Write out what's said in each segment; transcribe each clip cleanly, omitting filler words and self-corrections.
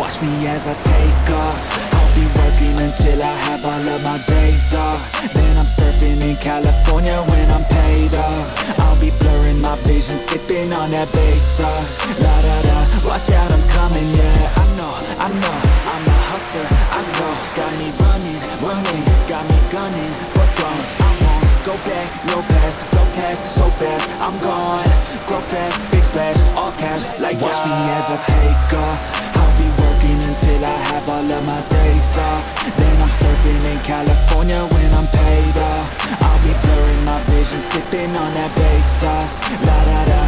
Watch me as I take off. I'll be working until I have all of my days off. Then I'm surfing in California when I'm paid off. I'll be blurring my vision, sipping on that bass sauce. La da da, watch out, I'm coming, yeah. I know, I'm a hustler, I go. Got me running, got me gunning, but don't, I won't go back, no pass, no task, so fast, I'm gone. Grow fast, big splash, all cash, like watch me as I take off. I'll be working until I have all of my days off. Then I'm surfing in California when I'm paid off. I'll be blurring my vision, sipping on that bass sauce. La da da,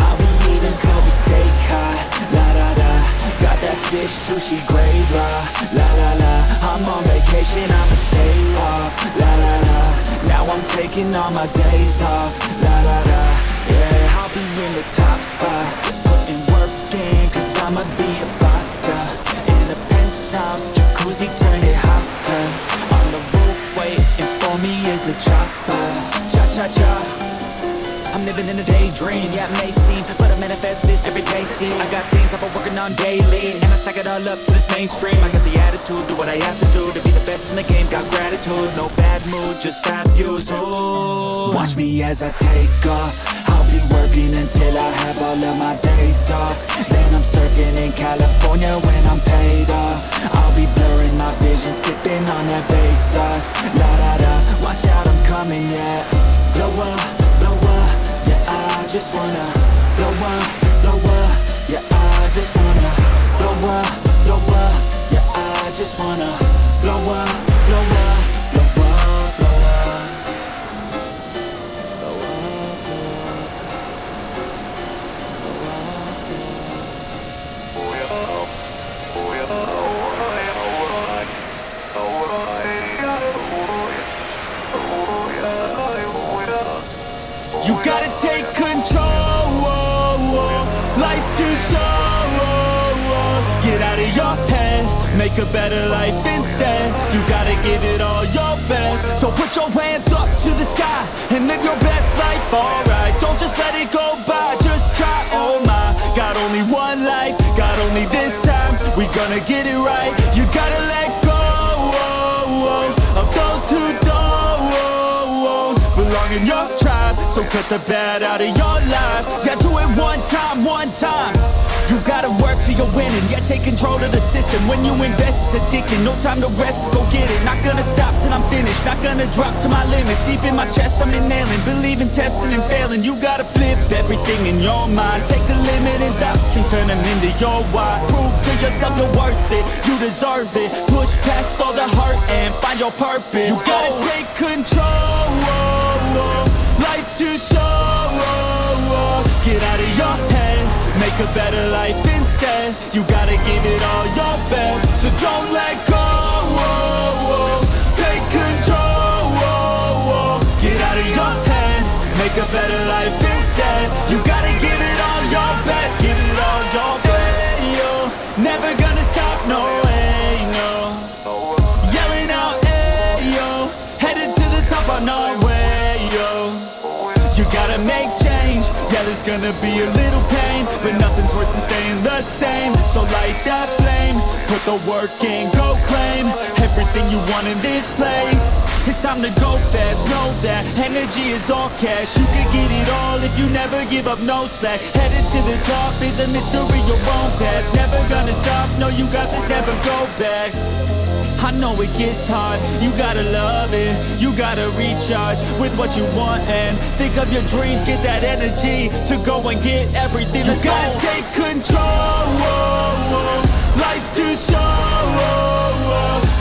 I'll be eating Kobe steak high. La da da, got that fish sushi grade raw. La la la, I'm on vacation, I'ma stay off. La la la, now I'm taking all my days off. La la la, yeah, I'll be in the top spot, putting work in, cause I'ma be a boss, yeah. In a penthouse, jacuzzi, turn it hotter. On the roof, waiting for me is a chopper. Cha-cha-cha, I'm living in a daydream, yeah, it may seem, but I manifest this every day, see. I got things I've been working on daily, and I stack it all up to this mainstream. I got the attitude, do what I have to do to be the best in the game. Got gratitude, no bad mood, just fab views. Ooh. Watch me as I take off. I'll be working until I have all of my days off. Then I'm surfing in California when I'm paid off. I'll be blurring my vision, sipping on that bass sauce. La da da, watch out, I'm coming, yeah. Blow up, yeah, I just wanna blow up, yeah, I just wanna blow up, yeah, I just wanna blow up, blow up, blow up, blow up, blow up, you gotta take control, life's too short. Get out of your head, make a better life instead. You gotta give it all your best. So put your hands up to the sky and live your best life, alright. Don't just let it go by, just try, oh my. Got only one life, got only this time. We gonna get it right. You gotta let go of those who don't belong in your tribe. So cut the bad out of your life. Yeah, do it one time. You gotta work till you're winning. Yeah, take control of the system. When you invest, it's addicting. No time to rest, let's go get it. Not gonna stop till I'm finished. Not gonna drop to my limits. Deep in my chest, I'm inhaling. Believe in testing and failing. You gotta flip everything in your mind. Take the limiting thoughts and turn them into your why. Prove to yourself you're worth it. You deserve it. Push past all the hurt and find your purpose. You gotta take control. Life's too short. Get out of your head, make a better life instead. You gotta give it all your best. So don't let go. Take control. Get out of your head, make a better life instead. You gotta give it all your best. Give it all your best. You're never gonna stop, no way, no. Yelling out, hey, yo. Headed to the top on our way, yo. You gotta make change, yeah, there's gonna be a little pain, but nothing's worse than staying the same. So light that flame, put the work in, go claim everything you want in this place. It's time to go fast, know that energy is all cash. You can get it all if you never give up, no slack. Headed to the top is a mystery, your own path. Never gonna stop, no, you got this, never go back. I know it gets hard, you gotta love it. You gotta recharge with what you want and think of your dreams. Get that energy to go and get everything. You gotta take control. Life's too short.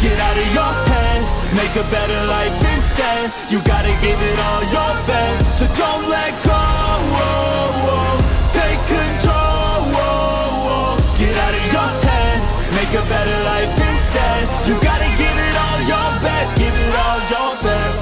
Get out of your head, make a better life instead. You gotta give it all your best. So don't let go. Take control. Get out of your head, make a better life instead. You gotta give it all your best. Give it all your best.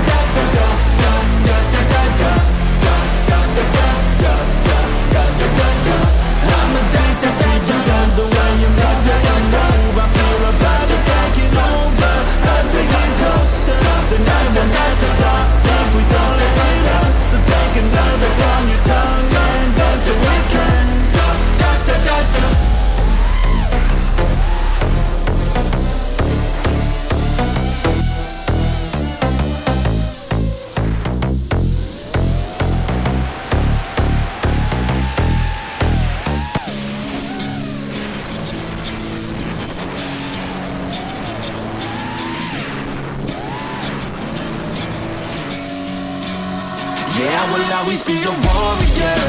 Yeah, I will always be a warrior.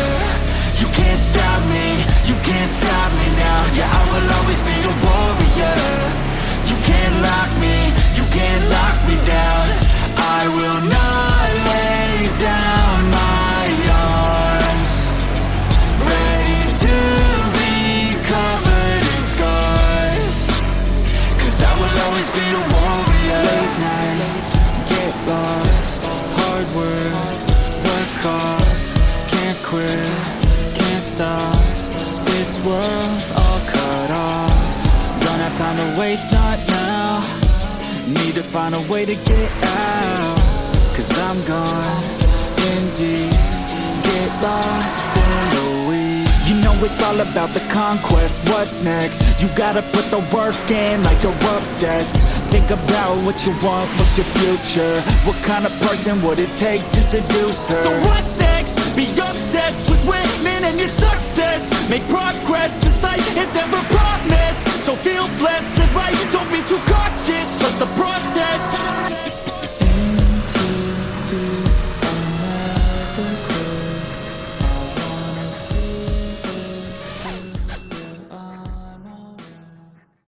You can't stop me, you can't stop me now. Yeah, I will always be a warrior. You can't lock me, you can't lock me down. I will not lay down my arms. Ready to be covered in scars, 'cause I will always be a warrior. Late nights, get lost, hard work, work hard, can't quit, can't stop. This world all cut off, don't have time to waste, not now. Need to find a way to get out, 'cause I'm gone in deep, get lost in the weeds. You know it's all about the conquest, what's next? You gotta put the work in like you're obsessed. Think about what you want, what's your future? What kind of person would it take to seduce her? So what's next? Be obsessed with winning and your success. Make progress, this life is never promised. So feel blessed, live right, don't be too cautious. Trust the process.